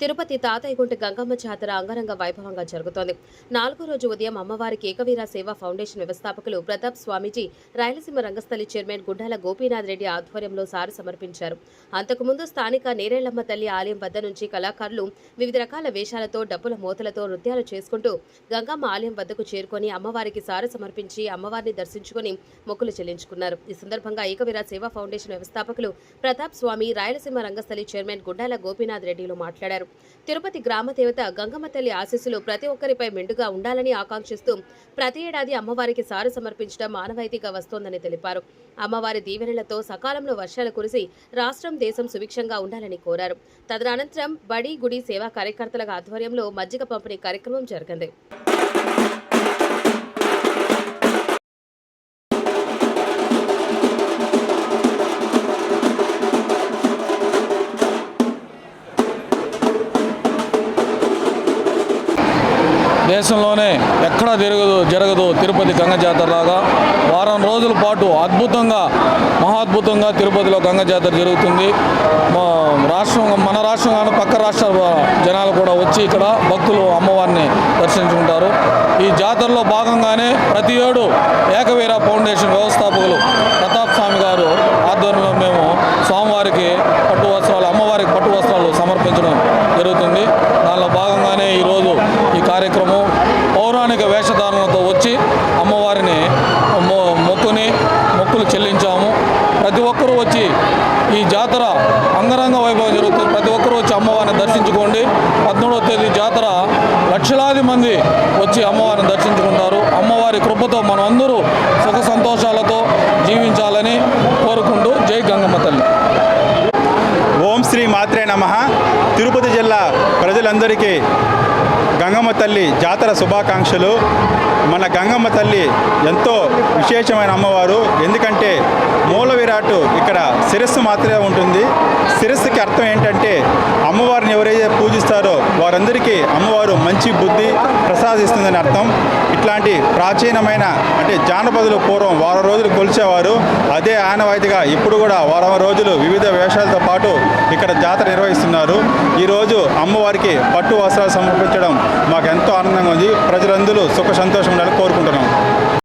తిరుపతి తాతయ్యగుంట గంగమ్మ జాతర అంగరంగ వైభవంగా జరుగుతోంది. 4వ రోజు ఉదయం అమ్మవారికి ఏకవీర సేవా ఫౌండేషన్ వ్యవస్థాపకులు ప్రతాప్ స్వామీజీ, రాయలసీమ రంగస్థలి చైర్మన్ గుండాల గోపీనాథ్ రెడ్డి ఆధ్వర్యంలో సారి సమర్పించారు. అంతకుముందు స్థానిక నేరేళ్లమ్మ తల్లి ఆలయం వద్ద నుంచి కళాకారులు వివిధ రకాల వేషాలతో, డప్పుల మోతలతో నృత్యాలు చేసుకుంటూ గంగమ్మ ఆలయం వద్దకు చేరుకొని అమ్మవారికి సారి సమర్పించి అమ్మవారిని దర్శించుకుని మొక్కులు చెల్లించుకున్నారు. ఈ సందర్భంగా ఏకవీర సేవా ఫౌండేషన్ వ్యవస్థాపకులు ప్రతాప్ స్వామి, రాయలసీమ రంగస్థలి చైర్మన్ గుండాల గోపీనాథ్ రెడ్డిలు మాట్లాడారు. తిరుపతి గ్రామ దేవత గంగమ్మ తల్లి ఆశీస్సులు ప్రతి ఒక్కరిపై మెండుగా ఉండాలని ఆకాంక్షిస్తూ ప్రతి ఏడాది అమ్మవారికి సారి సమర్పించడం ఆనవాయితీగా వస్తోందని తెలిపారు. అమ్మవారి దీవెనలతో సకాలంలో వర్షాలు కురిసి రాష్ట్రం, దేశం సుభిక్షంగా ఉండాలని కోరారు. తదనంతరం బడి, గుడి సేవా కార్యకర్తల ఆధ్వర్యంలో మజ్జిగ పంపిణీ కార్యక్రమం జరిగింది. దేశంలోనే ఎక్కడా జరగదు తిరుపతి గంగ జాతరలాగా వారం రోజుల పాటు మహాద్భుతంగా తిరుపతిలో గంగ జాతర జరుగుతుంది. మన రాష్ట్రం కానీ పక్క రాష్ట్రాల జనాలు కూడా వచ్చి ఇక్కడ భక్తులు అమ్మవారిని దర్శించుకుంటారు. ఈ జాతరలో భాగంగానే ప్రతి ఏడు ఏకవీర ఫౌండేషన్ వ్యవస్థాపకులు ప్రతాప్ స్వామి గారు ఆధ్వర్యంలో మేము స్వామివారికి అమ్మవారికి పట్టు వస్త్రాలు సమర్పించడం జరుగుతుంది. దానిలో భాగంగానే ఈరోజు ఈ కార్యక్రమం పౌరాణిక వేషధారణలతో వచ్చి అమ్మవారిని మొక్కులు చెల్లించాము. ప్రతి ఒక్కరూ వచ్చి ఈ జాతర అంగరంగ వైభవం జరుగుతుంది. ప్రతి ఒక్కరూ వచ్చి అమ్మవారిని దర్శించుకోండి. 17వ తేదీ జాతర లక్షలాది మంది వచ్చి అమ్మవారిని దర్శించుకుంటారు. అమ్మవారి కృపతో మనం అందరూ సుఖ సంతోషాలతో జీవించాలని కోరుకుంటూ జై గంగమ్మ తల్లి. ఓం శ్రీ మాత్రే నమః. తిరుపతి జిల్లా ప్రజలందరికీ గంగమ్మ తల్లి జాతర శుభాకాంక్షలు. మన గంగమ్మ తల్లి ఎంతో విశేషమైన అమ్మవారు. ఎందుకంటే మూల విరాట్ ఇక్కడ శిరస్సు మాత్రమే ఉంటుంది. శిరస్సుకి అర్థం ఏంటంటే అమ్మవారిని ఎవరైతే పూజిస్తారో వారందరికీ అమ్మవారు మంచి బుద్ధి ప్రసాదిస్తుందని అర్థం. ఇట్లాంటి ప్రాచీనమైన జానపదులు పూర్వం వారం రోజులు కొలిచేవారు. అదే ఆనవాయితీగా ఇప్పుడు కూడా వారం రోజులు వివిధ వేషాలతో పాటు ఇక్కడ జాతర నిర్వహిస్తున్నారు. ఈరోజు అమ్మవారికి పట్టు వస్త్రాలు సమర్పించడం మాకు ఎంతో ఆనందంగా ఉంది. ప్రజలందరూ సుఖ సంతోషం ఉండాలని కోరుకుంటున్నాం.